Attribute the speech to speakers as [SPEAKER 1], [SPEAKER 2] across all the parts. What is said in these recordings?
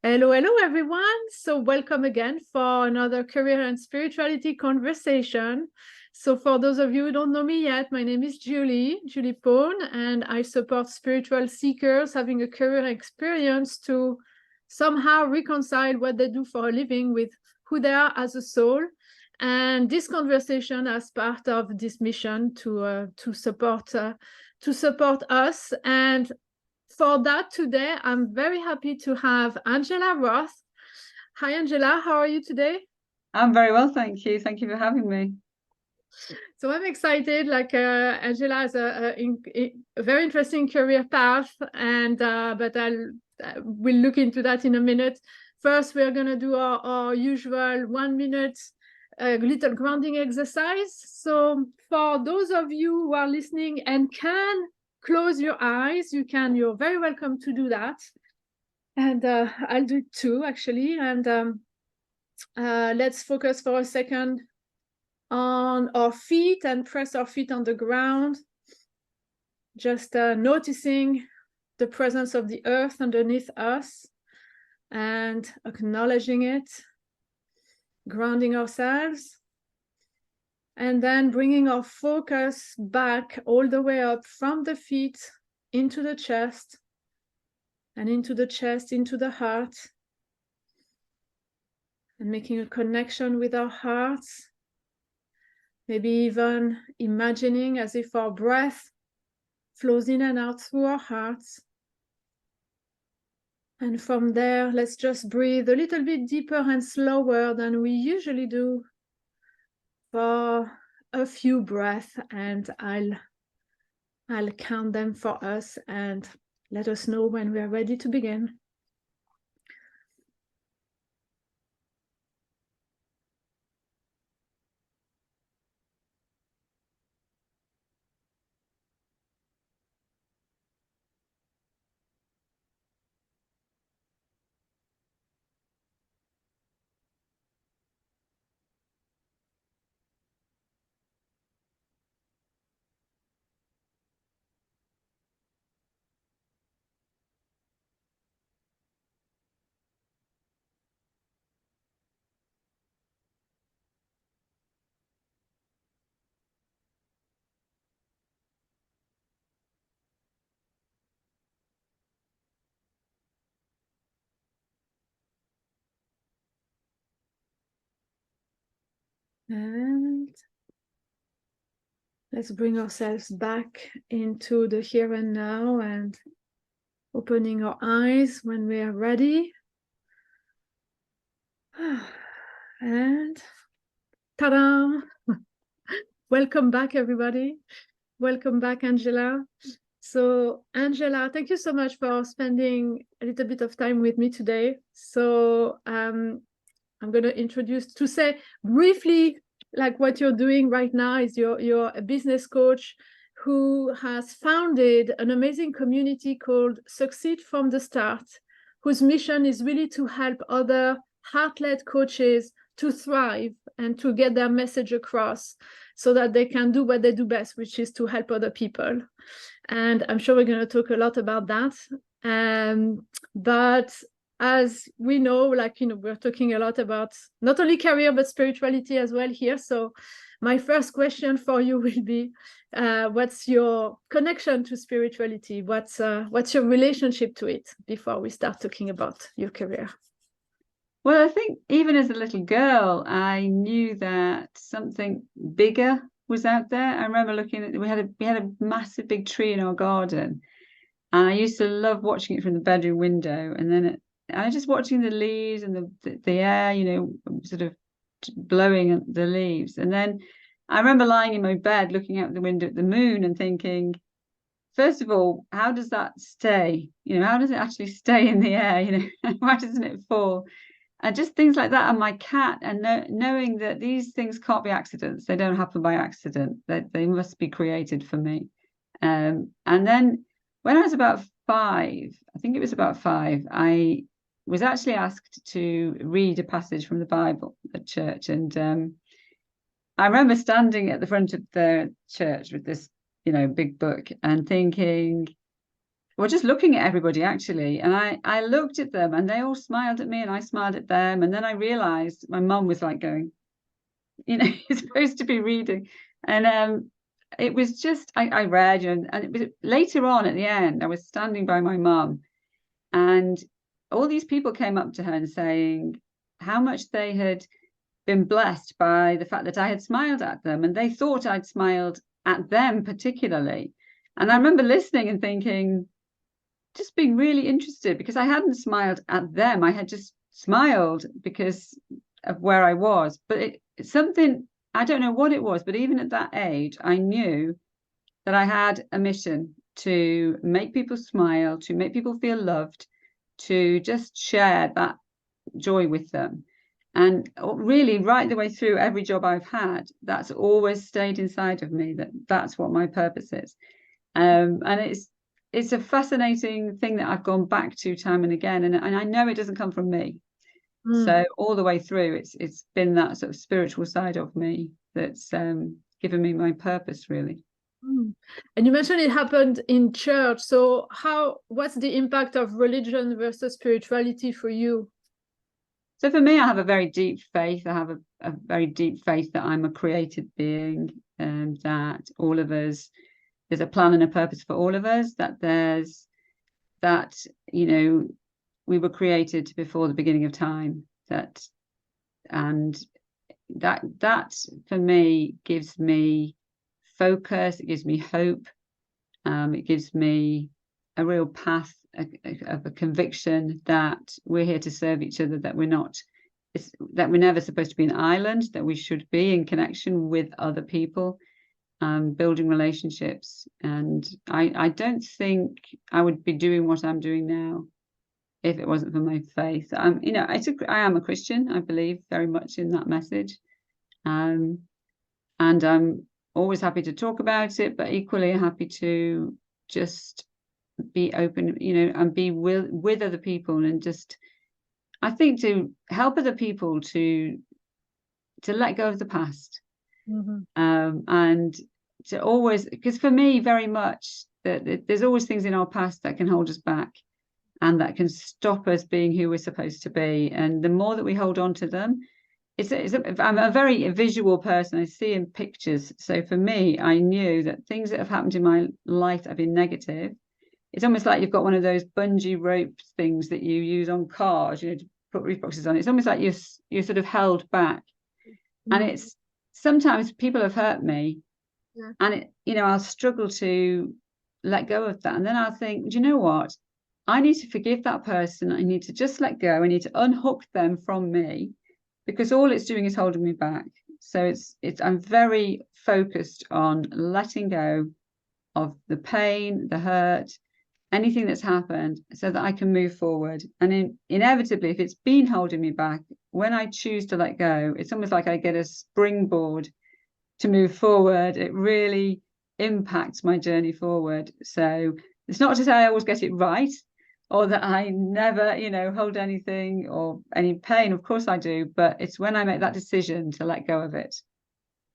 [SPEAKER 1] Hello, hello, everyone. So welcome again for another career and spirituality conversation. So for those of you who don't know me yet, my name is Julie Pone, and I support spiritual seekers having a career experience to somehow reconcile what they do for a living with who they are as a soul. And this conversation as part of this mission to support us. And for that today, I'm very happy to have Angela Roth. Hi, Angela. How are you today?
[SPEAKER 2] I'm very well, thank you. Thank you for having me.
[SPEAKER 1] So I'm excited. Angela has a very interesting career path, and but we'll look into that in a minute. First, we're gonna do our usual 1 minute little grounding exercise. So for those of you who are listening and can close your eyes, you're very welcome to do that. And I'll do it too, actually. And let's focus for a second on our feet and press our feet on the ground. Just noticing the presence of the earth underneath us and acknowledging it, grounding ourselves. And then bringing our focus back all the way up from the feet into the chest, and into the chest, into the heart. And making a connection with our hearts. Maybe even imagining as if our breath flows in and out through our hearts. And from there, let's just breathe a little bit deeper and slower than we usually do for a few breaths. And I'll count them for us and let us know when we are ready to begin. And let's bring ourselves back into the here and now and opening our eyes when we are ready. And ta-da! Welcome back, everybody. Welcome back, Angela. So, Angela, thank you so much for spending a little bit of time with me today. So, I'm going to say briefly, like what you're doing right now is you're a business coach who has founded an amazing community called Succeed from the Start, whose mission is really to help other heart-led coaches to thrive and to get their message across so that they can do what they do best, which is to help other people. And I'm sure we're going to talk a lot about that. But as we know, we're talking a lot about not only career, but spirituality as well here. So my first question for you will be, what's your connection to spirituality? What's your relationship to it before we start talking about your career?
[SPEAKER 2] Well, I think even as a little girl, I knew that something bigger was out there. I remember looking at we had a massive big tree in our garden, and I used to love watching it from the bedroom window. And then I was just watching the leaves and the air, sort of blowing the leaves. And then I remember lying in my bed looking out the window at the moon and thinking, first of all, how does that stay? How does it actually stay in the air? Why doesn't it fall? And just things like that. And my cat, and knowing that these things can't be accidents. They don't happen by accident. They must be created for me. And then when I was about 5, I think it was about 5, I was actually asked to read a passage from the Bible at church. And I remember standing at the front of the church with this, big book and thinking, well, just looking at everybody actually. And I looked at them and they all smiled at me and I smiled at them. And then I realized my mum was like going, you know, you're supposed to be reading. And it was just, I read, and it was later on at the end, I was standing by my mum and all these people came up to her and saying how much they had been blessed by the fact that I had smiled at them. And they thought I'd smiled at them particularly. And I remember listening and thinking, just being really interested, because I hadn't smiled at them. I had just smiled because of where I was. But it's something, I don't know what it was, but even at that age, I knew that I had a mission to make people smile, to make people feel loved, to just share that joy with them. And really, right the way through every job I've had, that's always stayed inside of me, that's what my purpose is. And it's a fascinating thing that I've gone back to time and again. And I know it doesn't come from me. So all the way through, it's been that sort of spiritual side of me that's given me my purpose, really.
[SPEAKER 1] And you mentioned it happened in church. So what's the impact of religion versus spirituality for you?
[SPEAKER 2] So for me, I have a very deep faith. I have a very deep faith that I'm a created being, and that all of us, there's a plan and a purpose for all of us, that, you know, we were created before the beginning of time, and that for me gives me focus, it gives me hope, it gives me a real path of a conviction that we're here to serve each other, that we're never supposed to be an island, that we should be in connection with other people, building relationships. And I don't think I would be doing what I'm doing now if it wasn't for my faith. You know, I am a Christian. I believe very much in that message, and I'm always happy to talk about it, but equally happy to just be open, you know, and be with other people, and just, I think, to help other people to let go of the past. And to always, because for me, very much that there's always things in our past that can hold us back and that can stop us being who we're supposed to be. And the more that we hold on to them, I'm a very visual person. I see in pictures. So for me, I knew that things that have happened in my life that have been negative, it's almost like you've got one of those bungee rope things that you use on cars, you know, to put roof boxes on. It's almost like you're sort of held back. And it's, sometimes people have hurt me, and it, you know, I'll struggle to let go of that. And then I'll think, do you know what? I need to forgive that person. I need to just let go. I need to unhook them from me, because all it's doing is holding me back. So I'm very focused on letting go of the pain, the hurt, anything that's happened, so that I can move forward. And inevitably, if it's been holding me back, when I choose to let go, it's almost like I get a springboard to move forward. It really impacts my journey forward. So it's not to say I always get it right, or that I never, you know, hold anything or any pain. Of course I do, but it's when I make that decision to let go of it,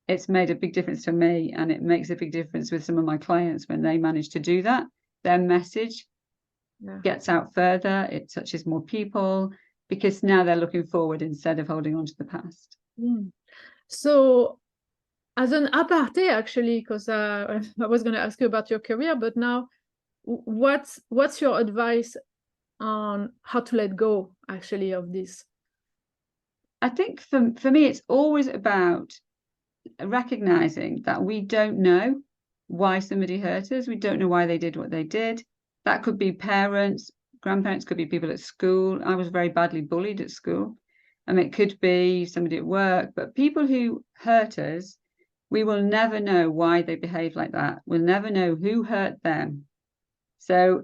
[SPEAKER 2] it's made a big difference to me, and it makes a big difference with some of my clients when they manage to do that. Their message gets out further, it touches more people, because now they're looking forward instead of holding on to the past.
[SPEAKER 1] So as an aparté, actually, because I was going to ask you about your career, but now what's your advice on how to let go, actually, of this?
[SPEAKER 2] I think for me, it's always about recognizing that we don't know why somebody hurt us. We don't know why they did what they did. That could be parents, grandparents, could be people at school. I was very badly bullied at school. It could be somebody at work, but people who hurt us, we will never know why they behave like that. We'll never know who hurt them. So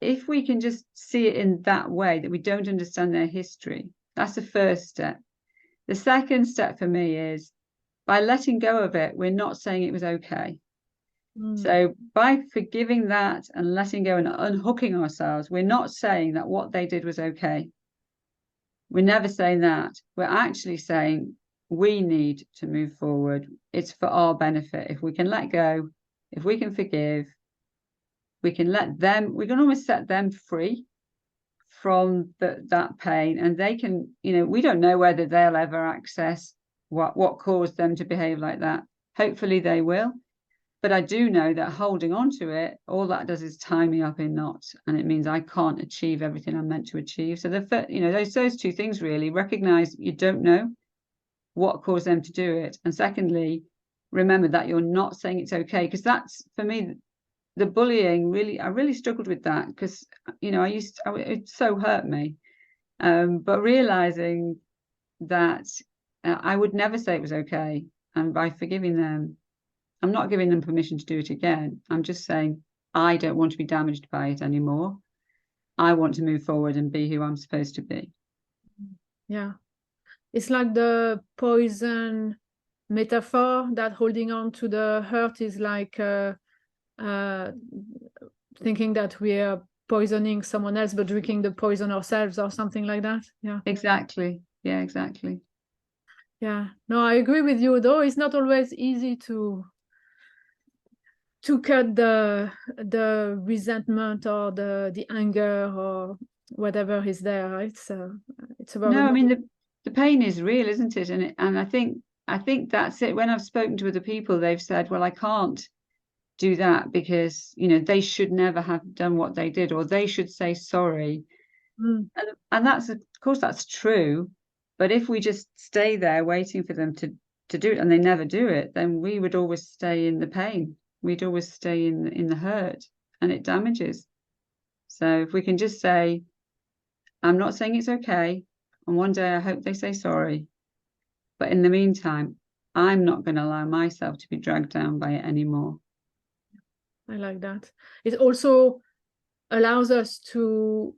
[SPEAKER 2] if we can just see it in that way, that we don't understand their history, that's the first step. The second step for me is, by letting go of it, we're not saying it was okay. So by forgiving that and letting go and unhooking ourselves, we're not saying that what they did was okay. We're never saying that. We're actually saying we need to move forward. It's for our benefit. If we can let go, if we can forgive, we can almost set them free from that pain, and they can, we don't know whether they'll ever access what caused them to behave like that. Hopefully they will. But I do know that holding on to it, all that does is tie me up in knots, and it means I can't achieve everything I'm meant to achieve. So those two things really: recognize you don't know what caused them to do it, and secondly, remember that you're not saying it's okay, because that's, for me, the bullying. I really struggled with that, because it so hurt me. But realizing that I would never say it was okay, and by forgiving them, I'm not giving them permission to do it again. I'm just saying I don't want to be damaged by it anymore. I want to move forward and be who I'm supposed to be.
[SPEAKER 1] Yeah. It's like the poison metaphor, that holding on to the hurt is like thinking that we are poisoning someone else, but drinking the poison ourselves, or something like that. Yeah.
[SPEAKER 2] Exactly. Yeah, exactly.
[SPEAKER 1] Yeah. No, I agree with you, though it's not always easy to cut the resentment or the anger or whatever is there, right? So it's about
[SPEAKER 2] No, I mean, the pain is real, isn't it? And I think that's it. When I've spoken to other people, they've said, well, I can't do that because they should never have done what they did, or they should say sorry. And that's, of course, that's true. But if we just stay there waiting for them to do it, and they never do it, then we would always stay in the pain. We'd always stay in the hurt, and it damages. So if we can just say, I'm not saying it's okay, and one day I hope they say sorry, but in the meantime, I'm not going to allow myself to be dragged down by it anymore.
[SPEAKER 1] I like that. It also allows us to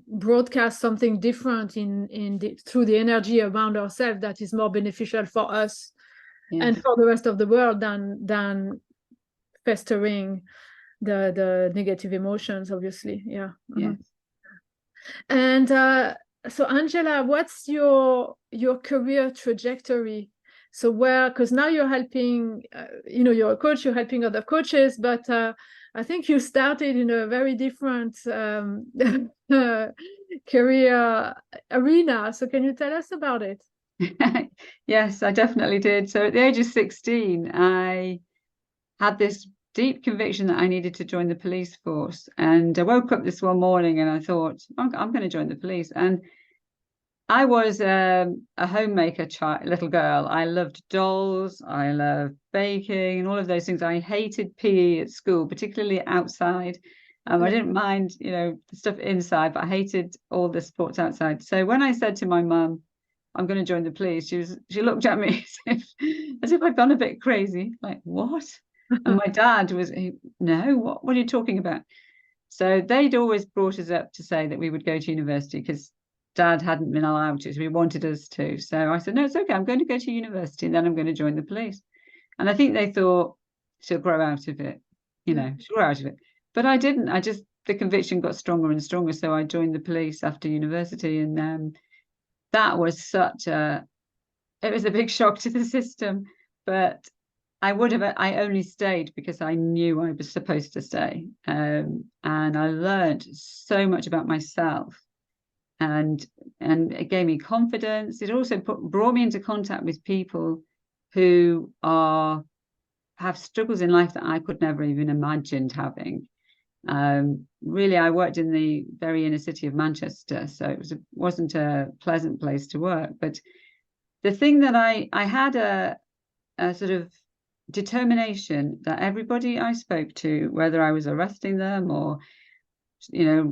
[SPEAKER 1] broadcast something different through the energy around ourselves that is more beneficial for us, yes, and for the rest of the world than festering the negative emotions, obviously. Yeah.
[SPEAKER 2] Yes.
[SPEAKER 1] And so Angela, what's your career trajectory? So because now you're helping, you're a coach, you're helping other coaches, but I think you started in a very different career arena. So can you tell us about it?
[SPEAKER 2] Yes, I definitely did. So at the age of 16, I had this deep conviction that I needed to join the police force. And I woke up this one morning and I thought, I'm going to join the police. And I was a homemaker little girl. I loved dolls. I loved baking and all of those things. I hated PE at school, particularly outside. I didn't mind, the stuff inside, but I hated all the sports outside. So when I said to my mum, I'm going to join the police, she looked at me as if I'd gone a bit crazy. Like, what? And my dad was, no, what are you talking about? So they'd always brought us up to say that we would go to university because Dad hadn't been allowed to, so he wanted us to. So I said, no, it's okay. I'm going to go to university and then I'm going to join the police. And I think they thought she'll grow out of it, she'll grow out of it. But I didn't. The conviction got stronger and stronger. So I joined the police after university, and that was it was a big shock to the system. But I only stayed because I knew I was supposed to stay. And I learned so much about myself. And it gave me confidence. It also brought me into contact with people who have struggles in life that I could never even imagined having. Really, I worked in the very inner city of Manchester, so it wasn't a pleasant place to work. But the thing that I had a sort of determination that everybody I spoke to, whether I was arresting them or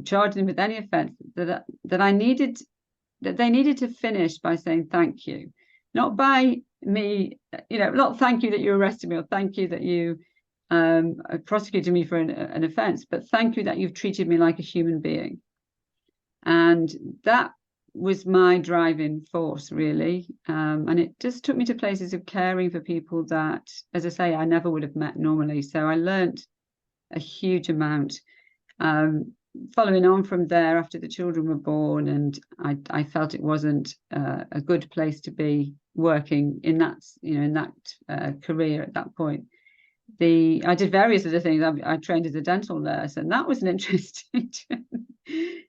[SPEAKER 2] charging them with any offense, that they needed to finish by saying thank you, not by me, not thank you that you arrested me or thank you that you prosecuted me for an offense, but thank you that you've treated me like a human being. And that was my driving force, really. And it just took me to places of caring for people that, as I say, I never would have met normally. So I learned a huge amount. Following on from there, after the children were born, and I felt it wasn't a good place to be working in that career at that point. I did various other things. I trained as a dental nurse, and that was an interesting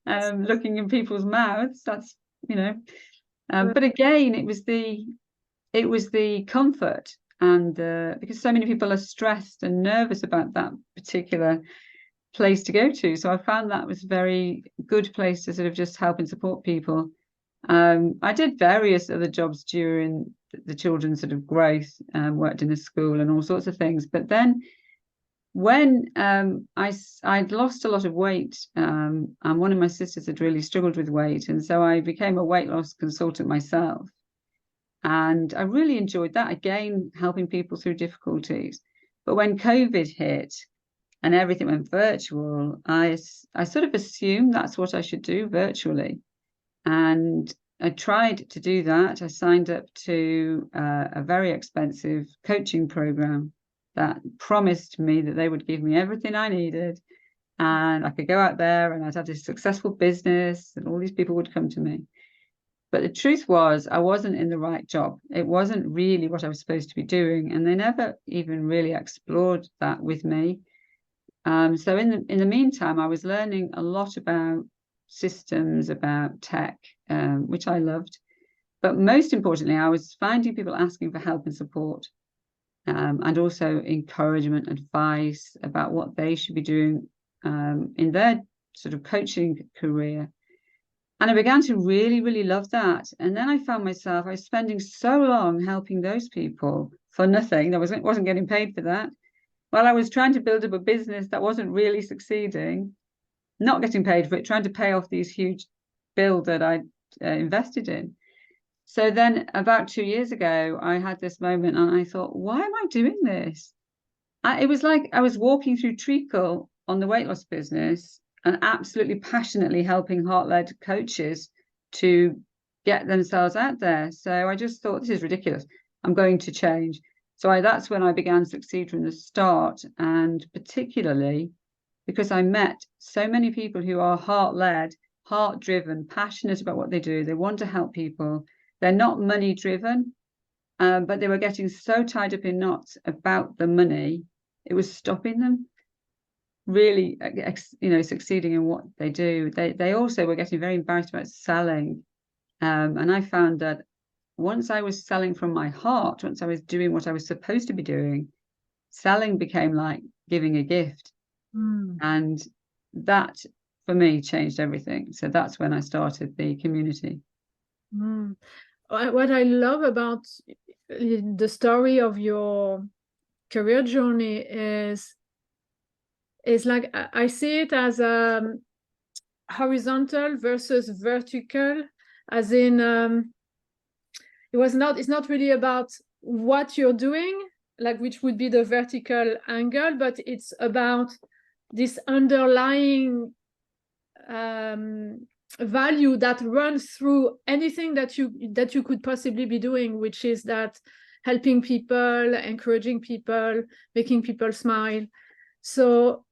[SPEAKER 2] looking in people's mouths. That's, you know, but again, it was the comfort, and because so many people are stressed and nervous about that particular place to go to. So I found that was a very good place to sort of just help and support people. I did various other jobs during the children's sort of growth, worked in a school and all sorts of things. But then when I'd lost a lot of weight, and one of my sisters had really struggled with weight, and so I became a weight loss consultant myself. And I really enjoyed that, again, helping people through difficulties. But when COVID hit and everything went virtual, I sort of assumed that's what I should do virtually. And I tried to do that. I signed up to a very expensive coaching program that promised me that they would give me everything I needed, and I could go out there and I'd have this successful business and all these people would come to me. But the truth was, I wasn't in the right job. It wasn't really what I was supposed to be doing, and they never even really explored that with me. So in the meantime, I was learning a lot about systems, about tech, which I loved. But most importantly, I was finding people asking for help and support, and also encouragement, advice about what they should be doing in their sort of coaching career. And I began to really, really love that. And then I found myself, I was spending so long helping those people for nothing. I wasn't getting paid for that. While I was trying to build up a business that wasn't really succeeding, not getting paid for it, trying to pay off these huge bills that I'd invested in. So then about 2 years ago, I had this moment and I thought, why am I doing this? It was like I was walking through treacle on the weight loss business and absolutely passionately helping heart-led coaches to get themselves out there. So I just thought, this is ridiculous. I'm going to change. So that's when I began to Succeed from the start, and particularly because I met so many people who are heart-led, heart-driven, passionate about what they do. They want to help people. They're not money-driven, but they were getting so tied up in knots about the money, it was stopping them really, succeeding in what they do. They also were getting very embarrassed about selling, and I found that once I was selling from my heart, once I was doing what I was supposed to be doing, selling became like giving a gift. And that, for me, changed everything. So that's when I started the community.
[SPEAKER 1] What I love about the story of your career journey is like, I see it as horizontal versus vertical, as in, it's not really about what you're doing, like, which would be the vertical angle, but it's about this underlying value that runs through anything that you could possibly be doing, which is that helping people, encouraging people, making people smile. So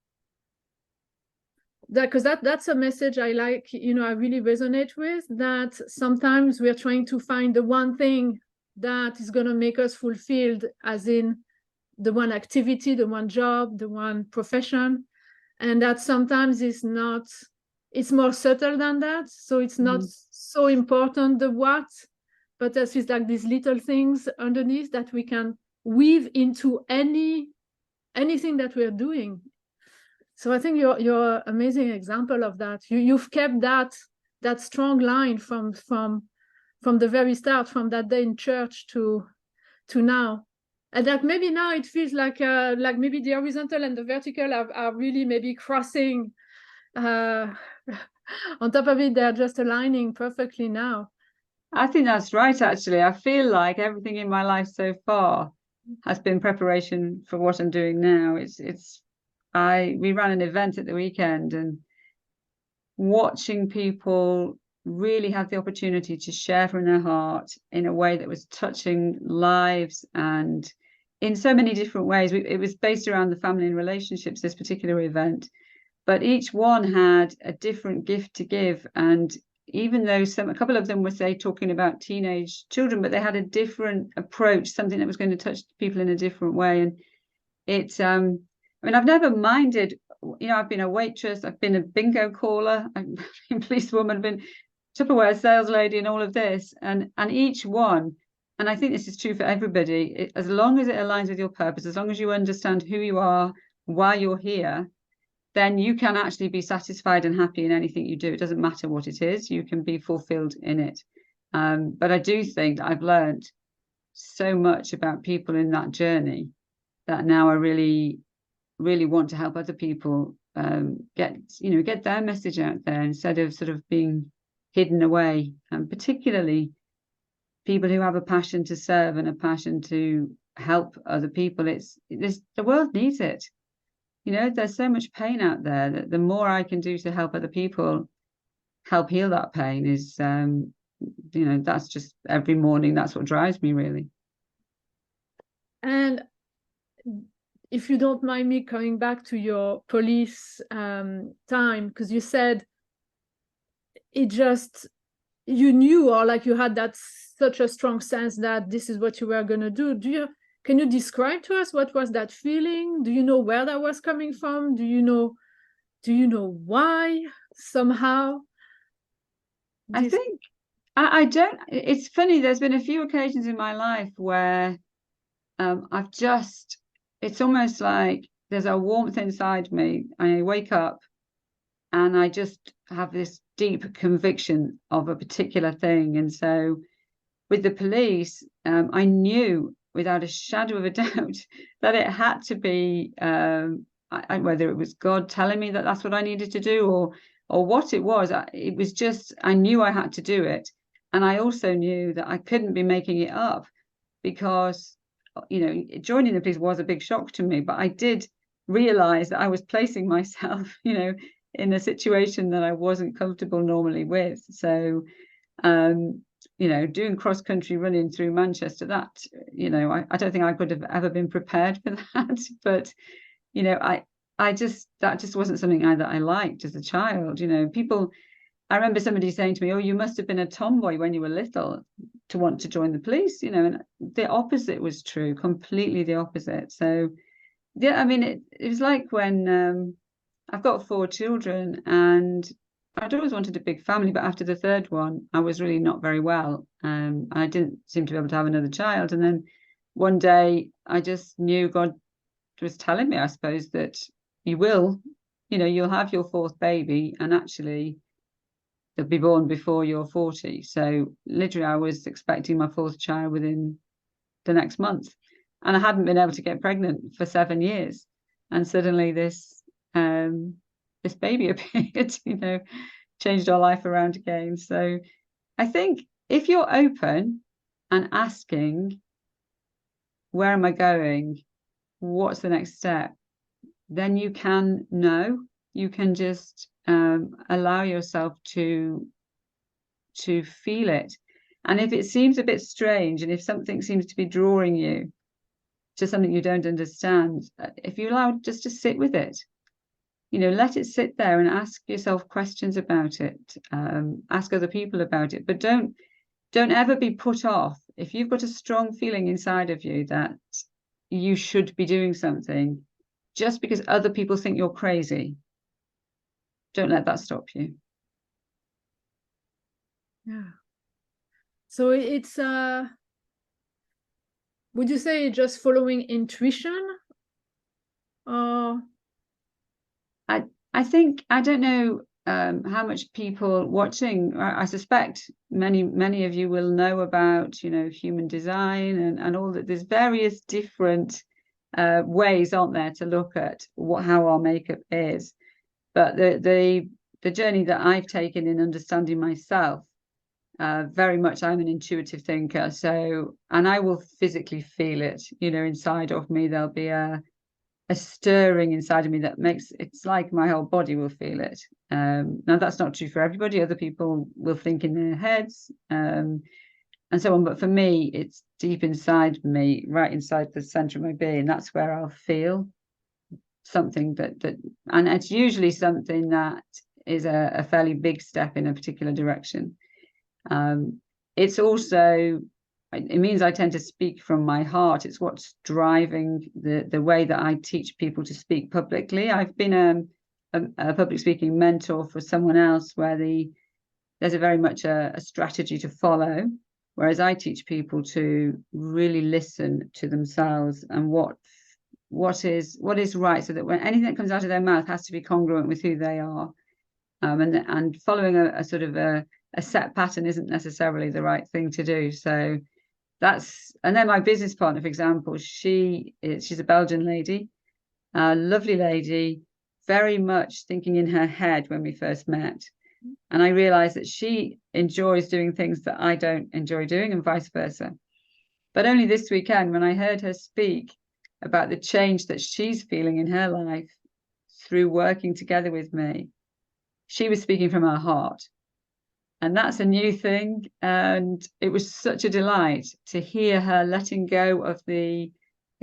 [SPEAKER 1] that's a message I like, I really resonate with, that sometimes we're trying to find the one thing that is going to make us fulfilled, as in the one activity, the one job, the one profession, and that sometimes it's more subtle than that. So it's not so important the what, but there's just like these little things underneath that we can weave into anything that we're doing. So I think you're an amazing example of that. You've kept that strong line from the very start, from that day in church to now. And that maybe now it feels like maybe the horizontal and the vertical are really maybe crossing. On top of it, they're just aligning perfectly now.
[SPEAKER 2] I think that's right, actually. I feel like everything in my life so far has been preparation for what I'm doing now. We ran an event at the weekend, and watching people really have the opportunity to share from their heart in a way that was touching lives, and in so many different ways. It was based around the family and relationships, this particular event, but each one had a different gift to give. And even though a couple of them were, say, talking about teenage children, but they had a different approach, something that was going to touch people in a different way. And I mean, I've never minded, I've been a waitress, I've been a bingo caller, I've been a policewoman, I've been Tupperware sales lady and all of this, and each one, and I think this is true for everybody, as long as it aligns with your purpose, as long as you understand who you are, why you're here, then you can actually be satisfied and happy in anything you do. It doesn't matter what it is, you can be fulfilled in it. But I do think that I've learned so much about people in that journey that now I really, really want to help other people get their message out there instead of sort of being hidden away, and particularly people who have a passion to serve and a passion to help other people. The world needs it. There's so much pain out there that the more I can do to help other people help heal that pain is, that's just every morning. That's what drives me, really.
[SPEAKER 1] And if you don't mind me coming back to your police time, because you said you knew, or like you had that such a strong sense that this is what you were going to do. Can you describe to us what was that feeling? Do you know where that was coming from? Do you know why somehow?
[SPEAKER 2] I think I don't. It's funny. There's been a few occasions in my life where it's almost like there's a warmth inside me. I wake up and I just have this deep conviction of a particular thing. And so with the police, I knew without a shadow of a doubt that it had to be, whether it was God telling me that that's what I needed to do or what it was. It was just, I knew I had to do it. And I also knew that I couldn't be making it up, because joining the police was a big shock to me, but I did realize that I was placing myself, in a situation that I wasn't comfortable normally with. So, doing cross-country running through Manchester, that, I don't think I could have ever been prepared for that. But, that just wasn't something that I liked as a child. I remember somebody saying to me, "Oh, you must have been a tomboy when you were little to want to join the police," and the opposite was true, completely the opposite. So, yeah, I mean, it was like when I've got 4 children, and I'd always wanted a big family, but after the third one, I was really not very well. I didn't seem to be able to have another child. And then one day I just knew God was telling me, I suppose, that you'll have your 4th baby, and actually they'll be born before you're 40. So literally I was expecting my 4th child within the next month, and I hadn't been able to get pregnant for 7 years. And suddenly this baby appeared, changed our life around again. So I think if you're open and asking, where am I going? What's the next step? Then you can know. You can just allow yourself to feel it. And if it seems a bit strange, and if something seems to be drawing you to something you don't understand, if you allow just to sit with it, let it sit there and ask yourself questions about it, ask other people about it, but don't ever be put off. If you've got a strong feeling inside of you that you should be doing something, just because other people think you're crazy, don't let that stop you.
[SPEAKER 1] Yeah. So it's would you say just following intuition?
[SPEAKER 2] I think, I don't know how much people watching, I suspect many of you will know about, human design and all that. There's various different ways, aren't there, to look at how our makeup is. But the journey that I've taken in understanding myself, very much, I'm an intuitive thinker. So, and I will physically feel it, inside of me. There'll be a stirring inside of me that it's like my whole body will feel it. Now that's not true for everybody. Other people will think in their heads and so on. But for me, it's deep inside me, right inside the center of my being. That's where I'll feel something and it's usually something that is a fairly big step in a particular direction. It's also it means I tend to speak from my heart. It's what's driving the way that I teach people to speak publicly. I've been a public speaking mentor for someone else where there's a very much a strategy to follow, whereas I teach people to really listen to themselves and what is right, so that when anything that comes out of their mouth has to be congruent with who they are. And following a sort of a set pattern isn't necessarily the right thing to do. So and then my business partner, for example, she's a Belgian lady, a lovely lady, very much thinking in her head when we first met. And I realized that she enjoys doing things that I don't enjoy doing, and vice versa. But only this weekend, when I heard her speak about the change that she's feeling in her life through working together with me, she was speaking from her heart. And that's a new thing. And it was such a delight to hear her letting go of the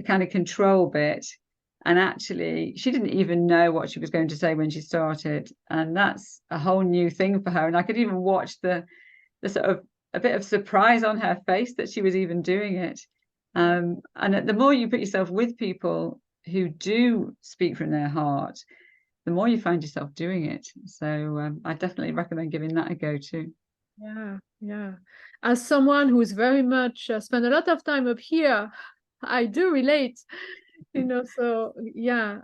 [SPEAKER 2] kind of control bit. And actually, she didn't even know what she was going to say when she started. And that's a whole new thing for her. And I could even watch the sort of a bit of surprise on her face that she was even doing it. And the more you put yourself with people who do speak from their heart, the more you find yourself doing it. So I definitely recommend giving that a go too.
[SPEAKER 1] Yeah. As someone who's very much spent a lot of time up here, I do relate, so yeah.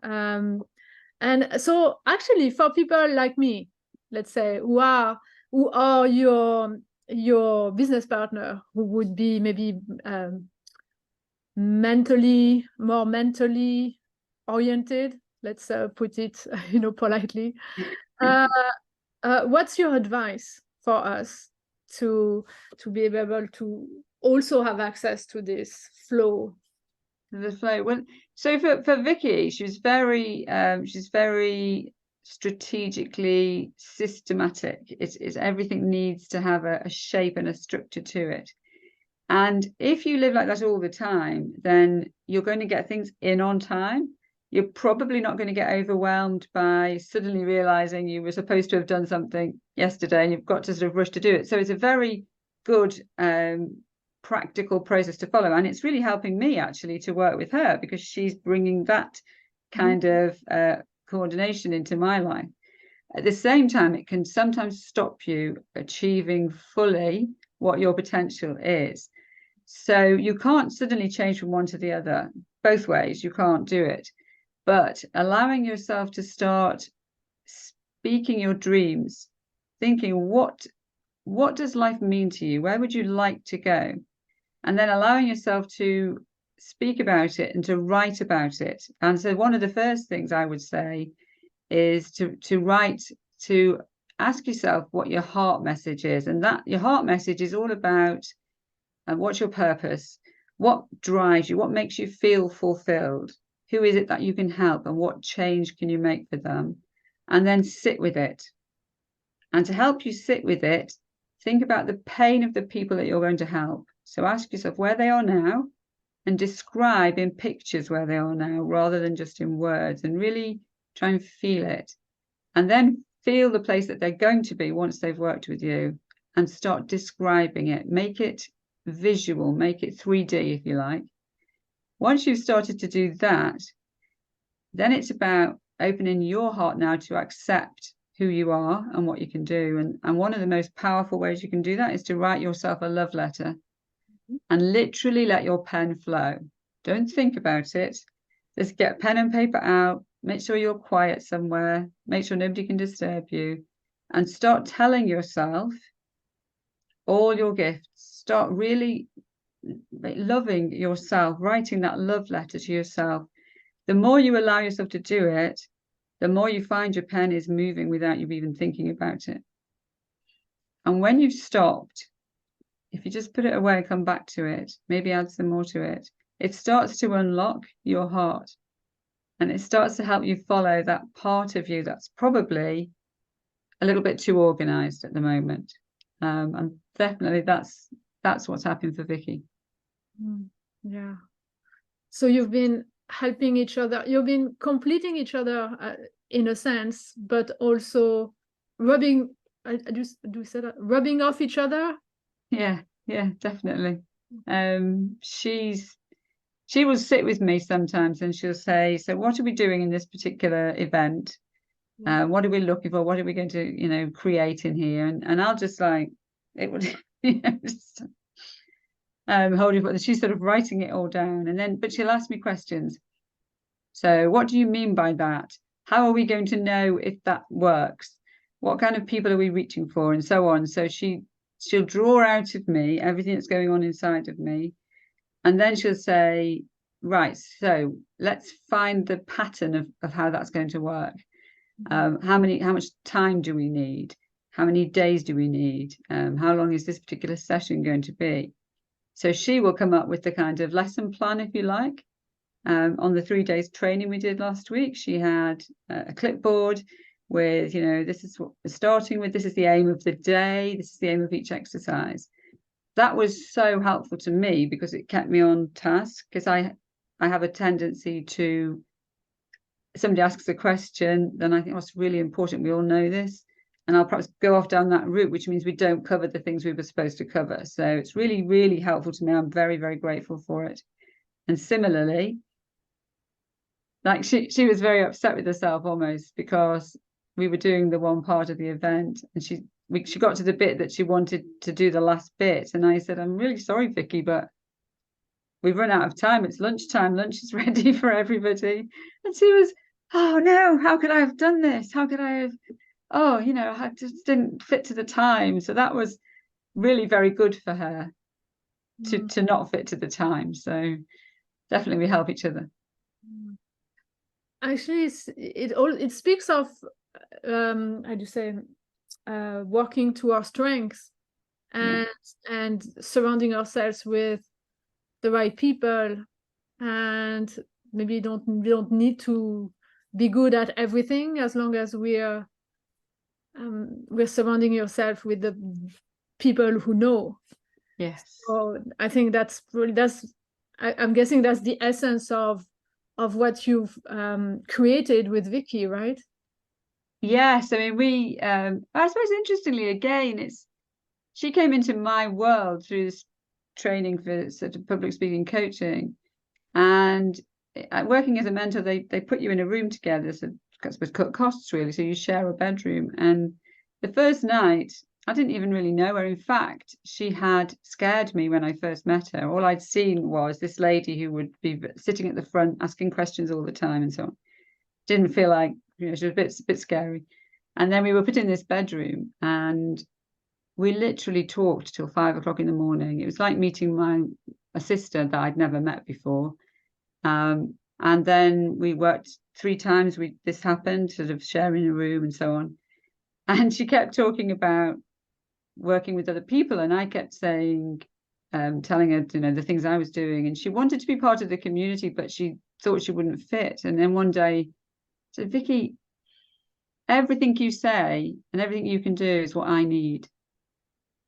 [SPEAKER 1] And so actually for people like me, let's say, who are your business partner, who would be maybe more mentally oriented, let's put it politely, what's your advice for us to be able to also have access to this flow?
[SPEAKER 2] The flow. Well, so for Vicky, she's very strategically systematic. It's everything needs to have a shape and a structure to it. And if you live like that all the time, then you're going to get things in on time. You're probably not going to get overwhelmed by suddenly realizing you were supposed to have done something yesterday and you've got to sort of rush to do it. So it's a very good practical process to follow. And it's really helping me actually to work with her, because she's bringing that kind of coordination into my life. At the same time, it can sometimes stop you achieving fully what your potential is. So you can't suddenly change from one to the other. Both ways, you can't do it. But allowing yourself to start speaking your dreams, thinking what does life mean to you? Where would you like to go? And then allowing yourself to speak about it and to write about it. And so one of the first things I would say is to write, to ask yourself what your heart message is. And that your heart message is all about what's your purpose? What drives you? What makes you feel fulfilled? Who is it that you can help, and what change can you make for them? And then sit with it. And to help you sit with it, think about the pain of the people that you're going to help. So ask yourself where they are now and describe in pictures where they are now rather than just in words, and really try and feel it. And then feel the place that they're going to be once they've worked with you, and start describing it. Make it visual, make it 3D if you like. Once you've started to do that, then it's about opening your heart now to accept who you are and what you can do. And one of the most powerful ways you can do that is to write yourself a love letter and literally let your pen flow. Don't think about it. Just get pen and paper out. Make sure you're quiet somewhere. Make sure nobody can disturb you. And start telling yourself all your gifts. Start really loving yourself, writing that love letter to yourself. The more you allow yourself to do it, the more you find your pen is moving without you even thinking about it. And when you've stopped, if you just put it away, come back to it, maybe add some more to it, it starts to unlock your heart. And it starts to help you follow that part of you that's probably a little bit too organized at the moment. And definitely that's what's happened for Vicky.
[SPEAKER 1] Yeah. So you've been helping each other. You've been completing each other in a sense, but also rubbing. Do you say that? Rubbing off each other.
[SPEAKER 2] Yeah, definitely. She will sit with me sometimes and she'll say, so what are we doing in this particular event? What are we looking for? What are we going to, create in here? And I'll just like, it would, just, holding it. She's sort of writing it all down. But she'll ask me questions. So what do you mean by that? How are we going to know if that works? What kind of people are we reaching for? And so on. So she'll draw out of me everything that's going on inside of me. And then she'll say, right, so let's find the pattern of how that's going to work. How much time do we need? How many days do we need? How long is this particular session going to be? So she will come up with the kind of lesson plan, if you like. On the 3 days training we did last week, she had a clipboard with, this is what we're starting with. This is the aim of the day. This is the aim of each exercise. That was so helpful to me because it kept me on task, because I have a tendency to, somebody asks a question, then I think, oh, it's really important we all know this, and I'll perhaps go off down that route, which means we don't cover the things we were supposed to cover. So it's really, really helpful to me. I'm very, very grateful for it. And similarly, like she was very upset with herself almost, because we were doing the one part of the event and she got to the bit that she wanted to do the last bit, and I said, I'm really sorry, Vicky, but we've run out of time. It's lunchtime. Lunch is ready for everybody. And she was, oh no, how could I have done this? How could I have, I just didn't fit to the time. So that was really very good for her to not fit to the time. So definitely we help each other.
[SPEAKER 1] Actually, it speaks of how do you say, working to our strengths and surrounding ourselves with the right people, and maybe we don't need to be good at everything, as long as we're surrounding yourself with the people who know.
[SPEAKER 2] Yes.
[SPEAKER 1] So I think I'm guessing that's the essence of what you've created with Vicky, right?
[SPEAKER 2] Yes, I mean, I suppose interestingly, again, she came into my world through this training for sort of public speaking coaching, and working as a mentor, they put you in a room together, so I suppose cut costs really, so you share a bedroom. And the first night, I didn't even really know her. In fact, she had scared me when I first met her. All I'd seen was this lady who would be sitting at the front asking questions all the time and so on. Didn't feel like, she was a bit scary. And then we were put in this bedroom and we literally talked till 5 o'clock in the morning. It was like meeting a sister that I'd never met before. And then we worked 3 times. This happened, sort of sharing a room and so on. And she kept talking about working with other people, and I kept saying, telling her, the things I was doing, and she wanted to be part of the community, but she thought she wouldn't fit. And then one day, I said, Vicky, everything you say and everything you can do is what I need.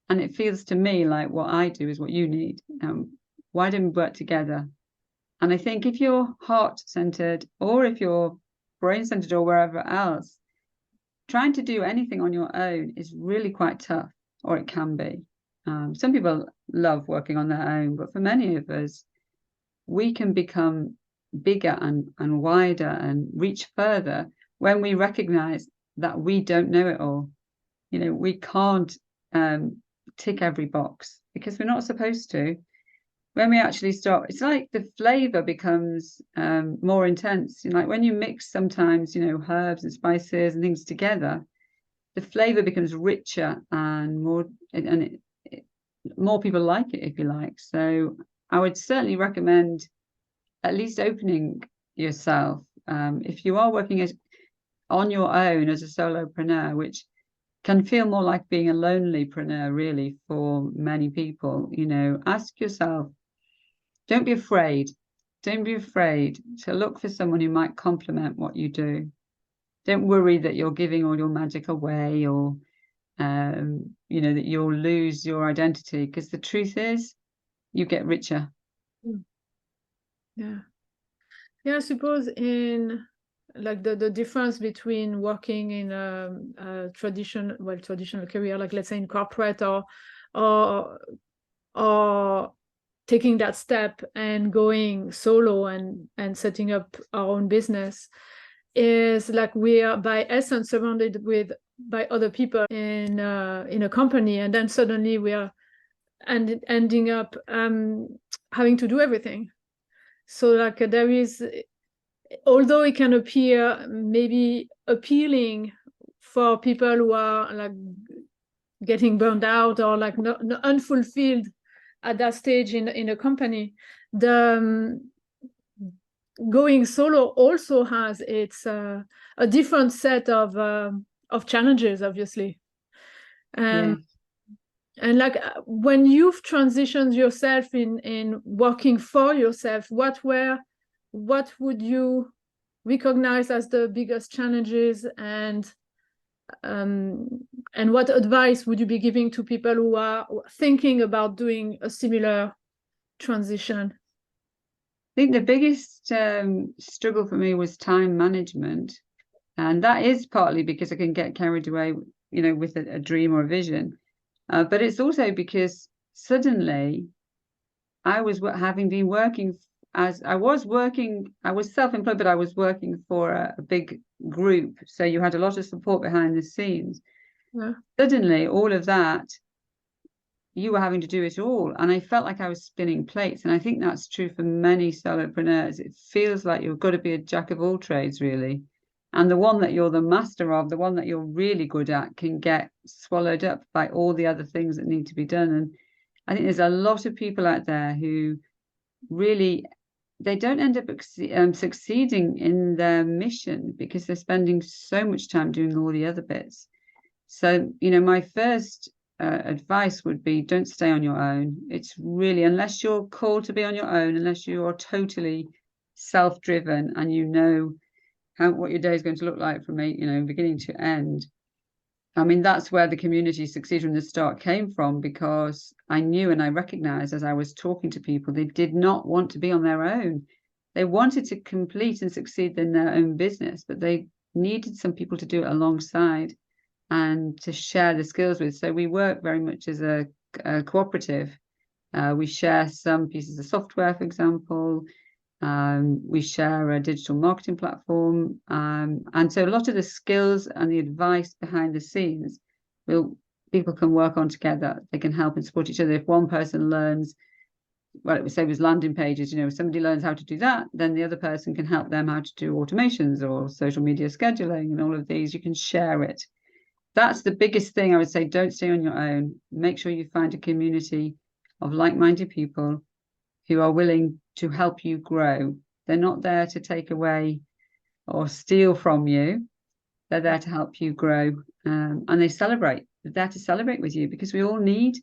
[SPEAKER 2] And it feels to me like what I do is what you need. Why don't we work together? And I think if you're heart-centered, or if you're brain-centered, or wherever else, trying to do anything on your own is really quite tough, or it can be. Some people love working on their own, but for many of us, we can become bigger and wider and reach further when we recognize that we don't know it all. We can't tick every box, because we're not supposed to. When we actually stop, it's like the flavor becomes more intense. Like when you mix sometimes, herbs and spices and things together, the flavor becomes richer and more, and more people like it, if you like. So I would certainly recommend at least opening yourself. If you are working on your own as a solopreneur, which can feel more like being a lonelypreneur really for many people, ask yourself, don't be afraid. Don't be afraid to look for someone who might complement what you do. Don't worry that you're giving all your magic away, or that you'll lose your identity, because the truth is you get richer.
[SPEAKER 1] Yeah, I suppose in like the difference between working in a traditional career, like let's say in corporate or taking that step and going solo and setting up our own business is like we are by essence surrounded by other people in a company, and then suddenly we are ending up having to do everything. So like there is, although it can appear maybe appealing for people who are like getting burned out or like unfulfilled at that stage in a company, the going solo also has its a different set of challenges, obviously.
[SPEAKER 2] Yeah.
[SPEAKER 1] And like when you've transitioned yourself in working for yourself, what would you recognize as the biggest challenges, and what advice would you be giving to people who are thinking about doing a similar transition?
[SPEAKER 2] I think the biggest struggle for me was time management. And that is partly because I can get carried away, with a dream or a vision. But it's also because suddenly I was having been working I was self-employed, but I was working for a big group. So you had a lot of support behind the scenes.
[SPEAKER 1] Yeah.
[SPEAKER 2] Suddenly, all of that, you were having to do it all. And I felt like I was spinning plates. And I think that's true for many solopreneurs. It feels like you've got to be a jack of all trades, really. And the one that you're the master of, the one that you're really good at, can get swallowed up by all the other things that need to be done. And I think there's a lot of people out there who really, they don't end up succeeding in their mission because they're spending so much time doing all the other bits. So, my first advice would be, don't stay on your own. It's really, unless you're called to be on your own, unless you are totally self-driven and what your day is going to look like from beginning to end. I mean, that's where the community Succeed from the Start came from, because I knew and I recognized as I was talking to people, they did not want to be on their own. They wanted to complete and succeed in their own business, but they needed some people to do it alongside and to share the skills with. So we work very much as a cooperative. We share some pieces of software, for example. We share a digital marketing platform. And so a lot of the skills and the advice behind the scenes, people can work on together. They can help and support each other. If one person learns, it would say was landing pages, if somebody learns how to do that, then the other person can help them how to do automations or social media scheduling and all of these. You can share it. That's the biggest thing I would say. Don't stay on your own. Make sure you find a community of like-minded people who are willing to help you grow. They're not there to take away or steal from you. They're there to help you grow. And they celebrate. They're there to celebrate with you, because we all need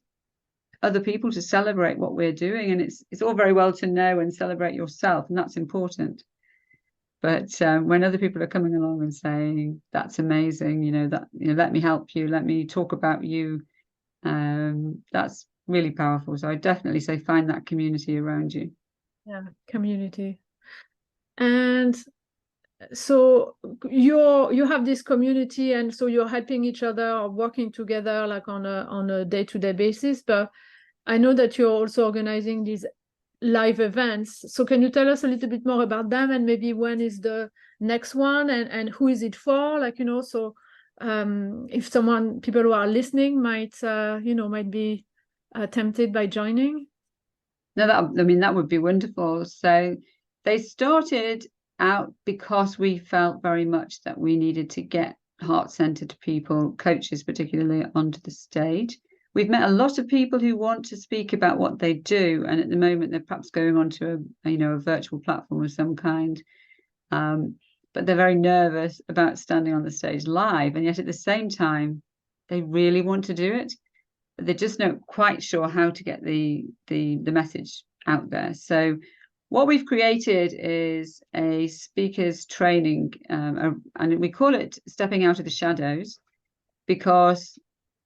[SPEAKER 2] other people to celebrate what we're doing. And it's all very well to know and celebrate yourself, and that's important. But when other people are coming along and saying, that's amazing, let me help you, let me talk about you, that's really powerful. So I definitely say find that community around you.
[SPEAKER 1] Yeah, community. And so you have this community, and so you're helping each other or working together like on a day-to-day basis. But I know that you're also organizing these live events. So can you tell us a little bit more about them, and maybe when is the next one, and who is it for? So if people who are listening might be tempted by joining.
[SPEAKER 2] No, that would be wonderful. So they started out because we felt very much that we needed to get heart-centered people, coaches particularly, onto the stage. We've met a lot of people who want to speak about what they do, and at the moment they're perhaps going onto a virtual platform of some kind, but they're very nervous about standing on the stage live, and yet at the same time they really want to do it. They're just not quite sure how to get the message out there. So what we've created is a speakers training, and we call it Stepping Out of the Shadows, because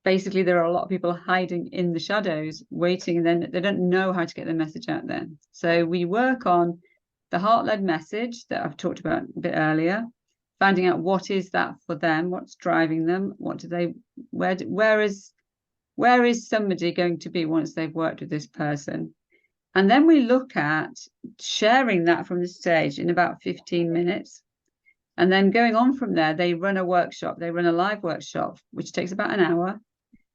[SPEAKER 2] basically there are a lot of people hiding in the shadows, waiting, and then they don't know how to get their message out there. So we work on the heart-led message that I've talked about a bit earlier, finding out what is that for them, what's driving them, where is somebody going to be once they've worked with this person. And then we look at sharing that from the stage in about 15 minutes. And then going on from there, they run a workshop. They run a live workshop, which takes about an hour.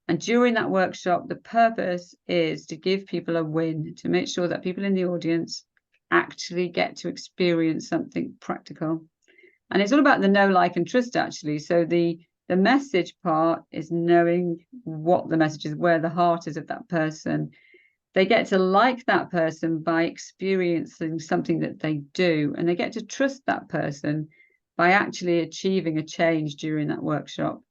[SPEAKER 2] And during that workshop, the purpose is to give people a win, to make sure that people in the audience actually get to experience something practical. And it's all about the know, like, and trust, actually. So the message part is knowing what the message is, where the heart is of that person. They get to like that person by experiencing something that they do, and they get to trust that person by actually achieving a change during that workshop,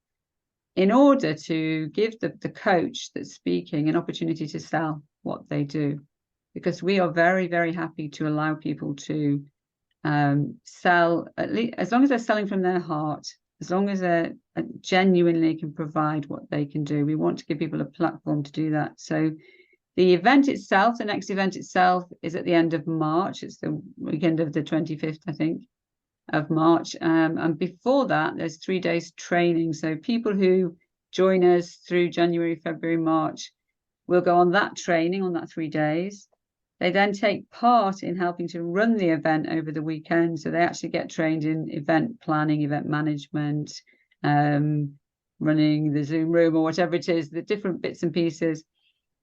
[SPEAKER 2] in order to give the coach that's speaking an opportunity to sell what they do. Because we are very, very happy to allow people to sell, at least as long as they're selling from their heart, as long as they genuinely can provide what they can do. We want to give people a platform to do that. So the event itself, the next event itself, is at the end of March. It's the weekend of the 25th, I think, of March. And before that, there's 3 days training. So people who join us through January, February, March will go on that training on that 3 days. They then take part in helping to run the event over the weekend. So they actually get trained in event planning, event management, running the Zoom room or whatever it is, the different bits and pieces.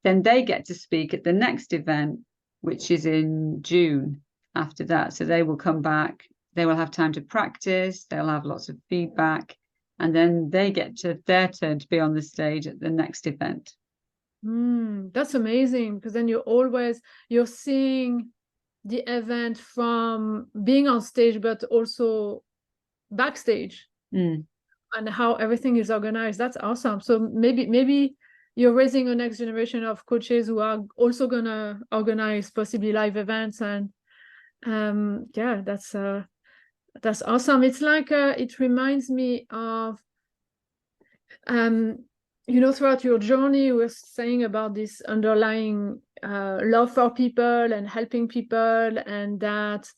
[SPEAKER 2] Then they get to speak at the next event, which is in June after that. So they will come back, they will have time to practice, they'll have lots of feedback, and then they get to their turn to be on the stage at the next event.
[SPEAKER 1] That's amazing, because then you're seeing the event from being on stage, but also backstage, and how everything is organized. That's awesome. So maybe you're raising a next generation of coaches who are also gonna organize possibly live events, and yeah, that's awesome. It's like it reminds me of throughout your journey, you were saying about this underlying love for people and helping people, and that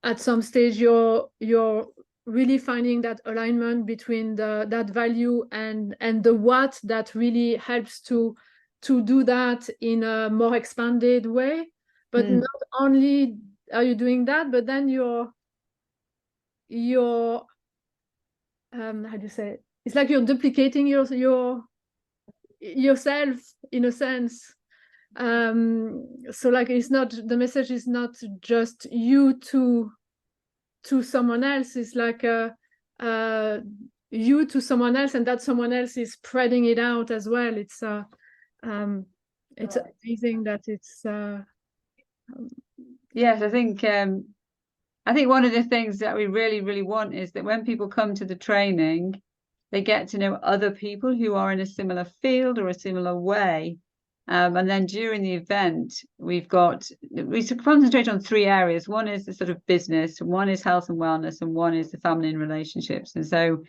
[SPEAKER 1] at some stage you're really finding that alignment between that value and the what that really helps to do that in a more expanded way. But not only are you doing that, but then you're how do you say it? It's like you're duplicating yourself in a sense. So like the message is not just you to someone else. It's like you to someone else, and that someone else is spreading it out as well. It's amazing that it's
[SPEAKER 2] yes, I think one of the things that we really, really want is that when people come to the training, they get to know other people who are in a similar field or a similar way. And then during the event, we concentrate on 3 areas. One is the sort of business, one is health and wellness, and one is the family and relationships. And so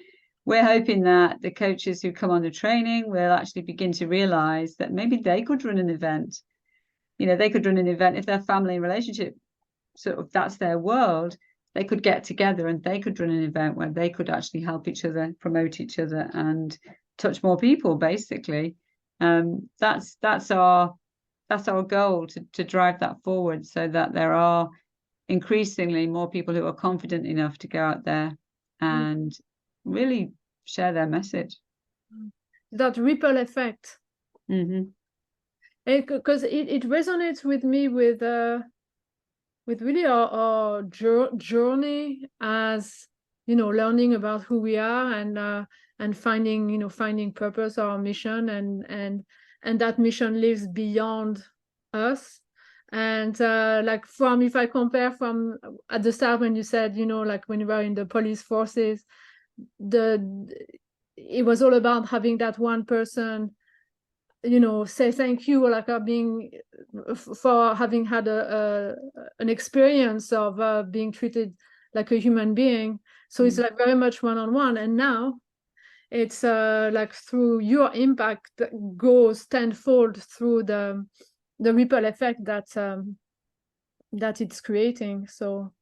[SPEAKER 2] we're hoping that the coaches who come on the training will actually begin to realize that maybe they could run an event. They could run an event if their family and relationship, sort of, that's their world. They could get together and they could run an event where they could actually help each other, promote each other, and touch more people, basically. That's our goal, to drive that forward, so that there are increasingly more people who are confident enough to go out there and really share their message.
[SPEAKER 1] That ripple effect. Because it resonates with me with really our journey as learning about who we are, and finding purpose, our mission, and that mission lives beyond us. And like if I compare from at the start when you said like when you were in the police forces, it was all about having that one person say thank you, like for having had an experience of being treated like a human being. So it's like very much one-on-one. And now it's like through your impact that goes tenfold through the ripple effect that it's creating. So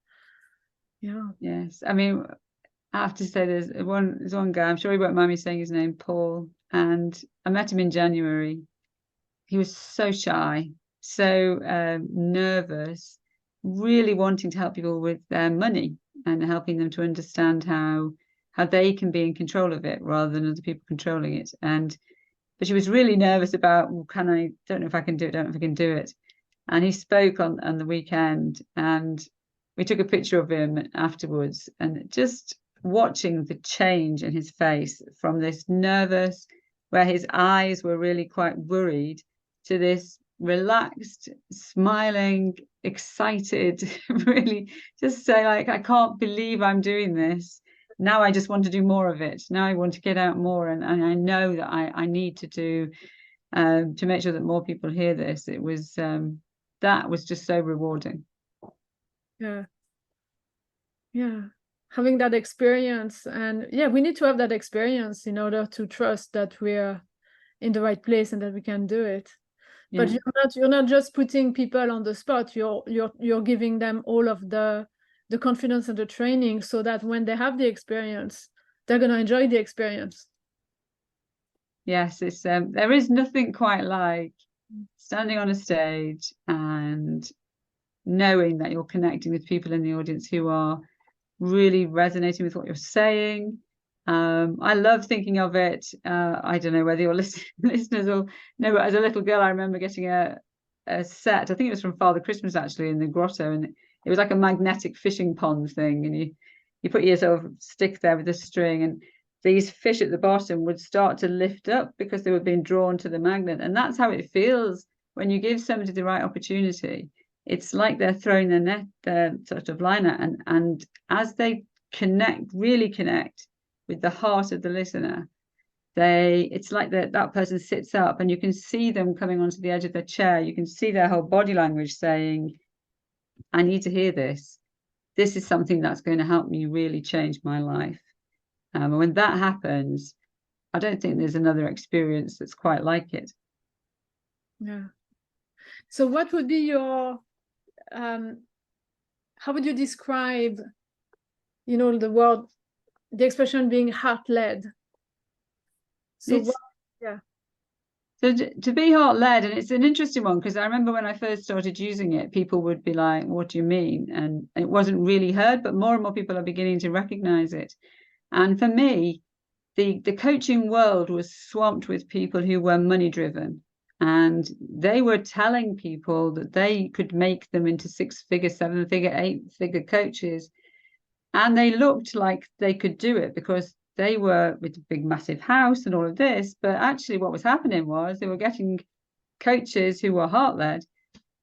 [SPEAKER 1] yeah.
[SPEAKER 2] Yes, I mean, I have to say there's one guy, I'm sure he won't mind me saying his name, Paul, and I met him in January. He was so shy, so nervous, really wanting to help people with their money and helping them to understand how they can be in control of it rather than other people controlling it. But she was really nervous about, well, don't know if I can do it, don't know if I can do it. And he spoke on the weekend, and we took a picture of him afterwards, and just watching the change in his face from this nervous, where his eyes were really quite worried, to this relaxed, smiling, excited, really just say, like, I can't believe I'm doing this. Now I just want to do more of it. Now I want to get out more. And I know that I need to do to make sure that more people hear this. It was that was just so rewarding.
[SPEAKER 1] Yeah. Having that experience, and we need to have that experience in order to trust that we're in the right place and that we can do it. But you're not just putting people on the spot. You're giving them all of the confidence and the training so that when they have the experience, they're going to enjoy the experience.
[SPEAKER 2] Yes, it's there is nothing quite like standing on a stage and knowing that you're connecting with people in the audience who are really resonating with what you're saying. I love thinking of it. I don't know whether your listeners will know, but as a little girl, I remember getting a set. I think it was from Father Christmas, actually, in the grotto, and it was like a magnetic fishing pond thing, and you put your sort of stick there with a string, and these fish at the bottom would start to lift up because they were being drawn to the magnet. And that's how it feels when you give somebody the right opportunity. It's like they're throwing their sort of line out, and as they really connect with the heart of the listener, it's like that person sits up, and you can see them coming onto the edge of their chair. You can see their whole body language saying, I need to hear this. This is something that's going to help me really change my life. And when that happens, I don't think there's another experience that's quite like it.
[SPEAKER 1] Yeah. So what would be your how would you describe, the expression being heart-led? So
[SPEAKER 2] So to be heart-led, and it's an interesting one, because I remember when I first started using it, people would be like, what do you mean? And it wasn't really heard, but more and more people are beginning to recognize it. And for me, the coaching world was swamped with people who were money-driven. And they were telling people that they could make them into 6-figure, 7-figure, 8-figure coaches. And they looked like they could do it because they were with a big, massive house and all of this. But actually what was happening was they were getting coaches who were heart-led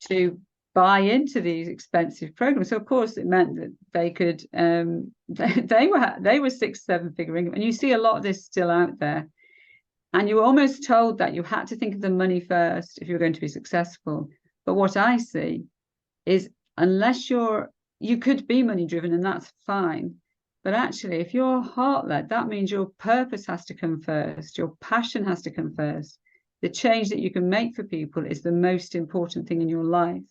[SPEAKER 2] to buy into these expensive programs. So of course it meant that they could they were 6-7-figure income. And you see a lot of this still out there. And you were almost told that you had to think of the money first if you're going to be successful. But what I see is, unless you could be money driven, and that's fine. But actually, if you're heart-led, that means your purpose has to come first. Your passion has to come first. The change that you can make for people is the most important thing in your life.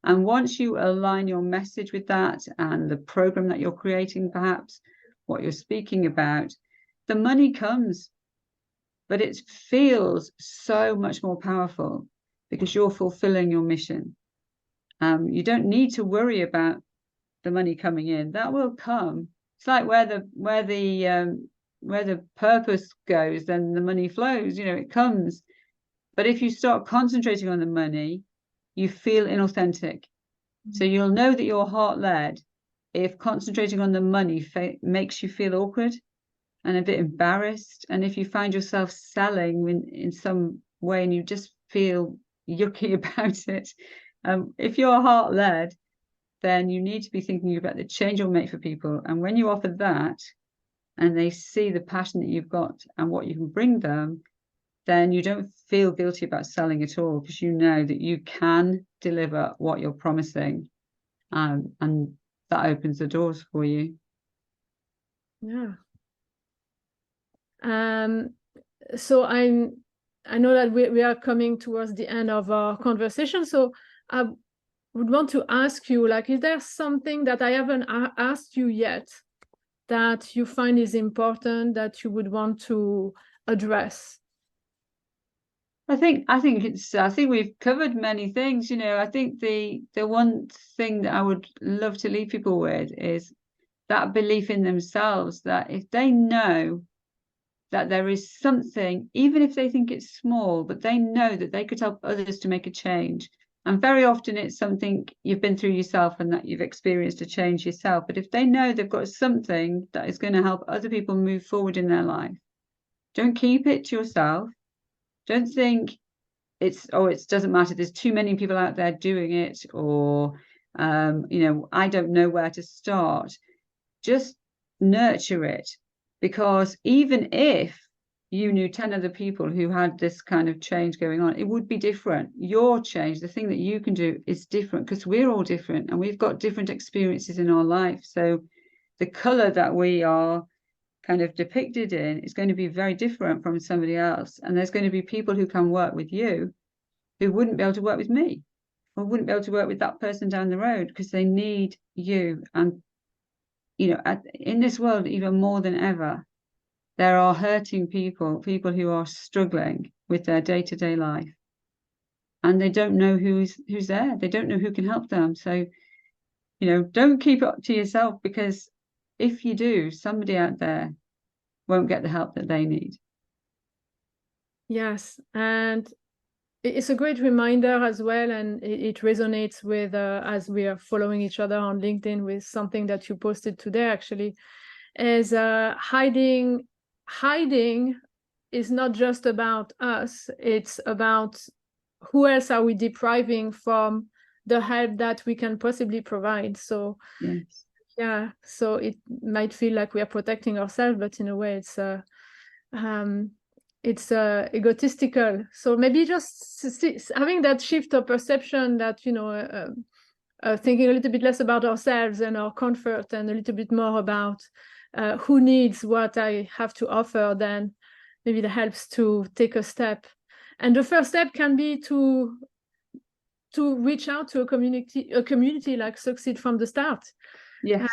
[SPEAKER 2] And once you align your message with that, and the program that you're creating, perhaps what you're speaking about, the money comes. But it feels so much more powerful because you're fulfilling your mission. You don't need to worry about the money coming in. That will come. It's like where the purpose goes, then the money flows. It comes. But if you start concentrating on the money, you feel inauthentic. So you'll know that you're heart-led if concentrating on the money makes you feel awkward and a bit embarrassed. And if you find yourself selling in some way and you just feel yucky about it, if you're heart-led, then you need to be thinking about the change you'll make for people. And when you offer that and they see the passion that you've got and what you can bring them, then you don't feel guilty about selling at all, because you know that you can deliver what you're promising. And that opens the doors for you.
[SPEAKER 1] Yeah. So I know that we are coming towards the end of our conversation. So I would want to ask you, is there something that I haven't asked you yet that you find is important that you would want to address?
[SPEAKER 2] I think we've covered many things. I think the one thing that I would love to leave people with is that belief in themselves, that if they know that there is something, even if they think it's small, but they know that they could help others to make a change. And very often it's something you've been through yourself and that you've experienced a change yourself. But if they know they've got something that is going to help other people move forward in their life, don't keep it to yourself. Don't think it doesn't matter. There's too many people out there doing it, or, I don't know where to start. Just nurture it, because even if you knew 10 other people who had this kind of change going on, it would be different. Your change, the thing that you can do, is different, because we're all different and we've got different experiences in our life. So the color that we are kind of depicted in is going to be very different from somebody else. And there's going to be people who can work with you who wouldn't be able to work with me, or wouldn't be able to work with that person down the road, because they need you. And in this world, even more than ever, there are hurting people who are struggling with their day-to-day life, and they don't know who's there. They don't know who can help them. So, don't keep it up to yourself, because if you do, somebody out there won't get the help that they need.
[SPEAKER 1] Yes, and it's a great reminder as well, and it resonates with, as we are following each other on LinkedIn, with something that you posted today, actually, is hiding is not just about us. It's about who else are we depriving from the help that we can possibly provide. So
[SPEAKER 2] yes,
[SPEAKER 1] yeah, so it might feel like we are protecting ourselves, but in a way it's egotistical. So maybe just having that shift of perception, that thinking a little bit less about ourselves and our comfort, and a little bit more about who needs what I have to offer, then maybe that helps to take a step. And the first step can be to reach out to a community like Succeed from the Start.
[SPEAKER 2] yes.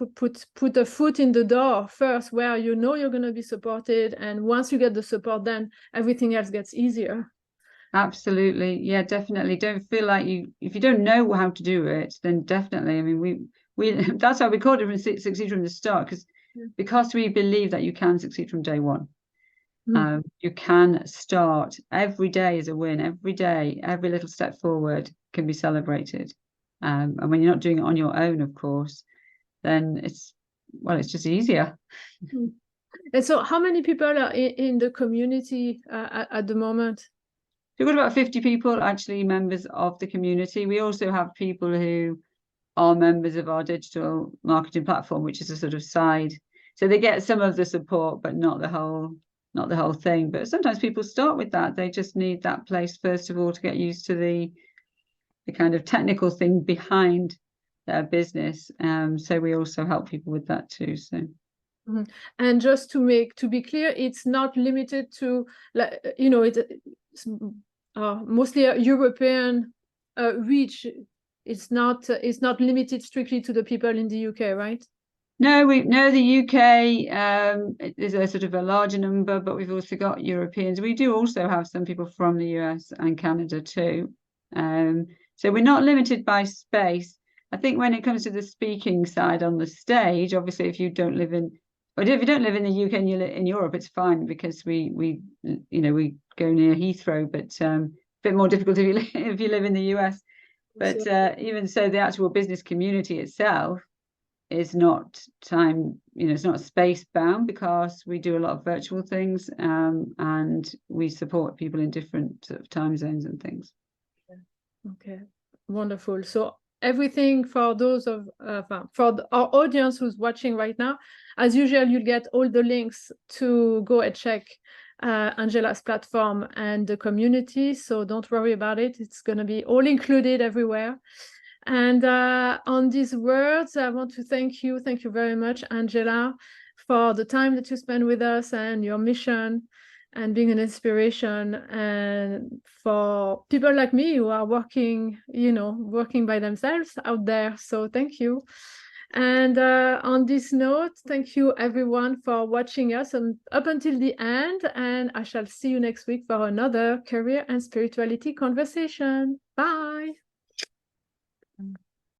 [SPEAKER 1] Put a foot in the door first, where you're going to be supported, and once you get the support, then everything else gets easier.
[SPEAKER 2] Absolutely. Yeah, definitely. Don't feel like if you don't know how to do it, then definitely, I mean, we that's why we called it Succeed from the Start, because we believe that you can succeed from day one. You can start. Every day is a win. Every day, every little step forward can be celebrated. And when you're not doing it on your own, of course, then it's just easier.
[SPEAKER 1] And so how many people are in the community at the moment?
[SPEAKER 2] We've got about 50 people actually members of the community. We also have people who are members of our digital marketing platform, which is a sort of side. So they get some of the support, but not the whole thing. But sometimes people start with that. They just need that place, first of all, to get used to the kind of technical thing behind their business. So we also help people with that too. So.
[SPEAKER 1] And just to be clear, it's not limited to, it's mostly a European reach. It's not limited strictly to the people in the UK, right?
[SPEAKER 2] No, the UK is a sort of a larger number, but we've also got Europeans. We do also have some people from the US and Canada too. So we're not limited by space. I think when it comes to the speaking side on the stage, obviously, if you don't live in the UK and you live in Europe, it's fine, because we go near Heathrow, but a bit more difficult if you live in the US. But even so, the actual business community itself is not it's not space bound, because we do a lot of virtual things, and we support people in different sort of time zones and things.
[SPEAKER 1] Okay, wonderful. So everything for those for our audience who's watching right now, as usual, you'll get all the links to go and check Angela's platform and the community. So don't worry about it. It's going to be all included everywhere. And on these words, I want to thank you very much, Angela, for the time that you spend with us, and your mission, and being an inspiration, and for people like me who are working by themselves out there. So thank you. And on this note, thank you everyone for watching us up until the end. And I shall see you next week for another career and spirituality conversation. Bye.